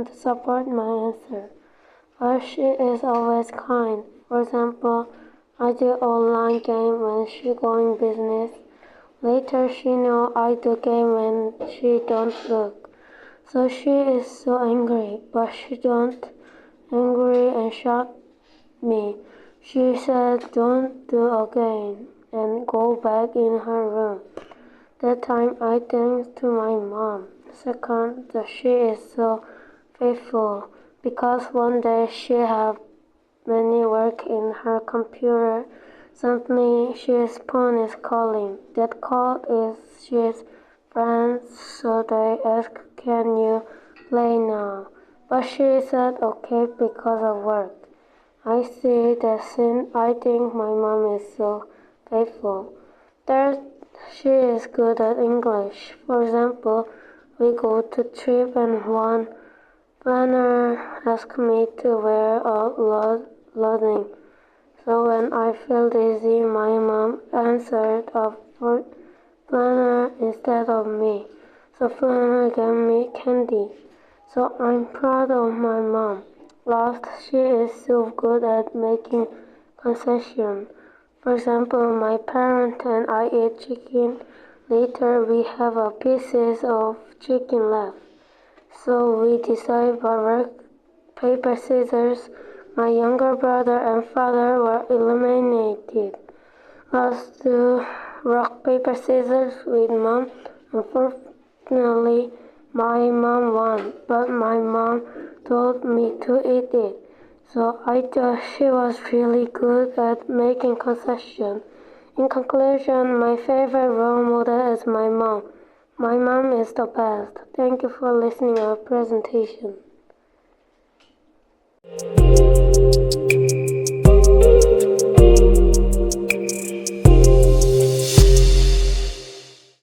can't support my answer. But she is always kind. For example, I do online game when she going business. Later she know I do game when she don't look. So she is so angry, but she don't angry and shout me. She said don't do again and go back in her room. That time I thanks to my mom. Second, she is so faithful because one day she have many work in her computer. Suddenly his phone is calling. That call is his friends, so they ask, can you play now? But she said okay because of work. I see that scene. I think my mom is so faithful. Third, she is good at English. For example, we go to trip and one planner asked me to wear a loading. So when I feel dizzy, my mom answered a planner instead of me. So planner gave me candy. So I'm proud of my mom. Last, she is so good at making concessions. For example, my parents and I eat chicken. Later, we have a pieces of chicken left. So we decide by rock, paper, scissors. My younger brother and father were eliminated. Let's do rock, paper, scissors with mom. Unfortunately, my mom won, but my mom told me to eat it. So I thought she was really good at making concessions. In conclusion, my favorite role model is my mom. My mom is the best. Thank you for listening to our presentation.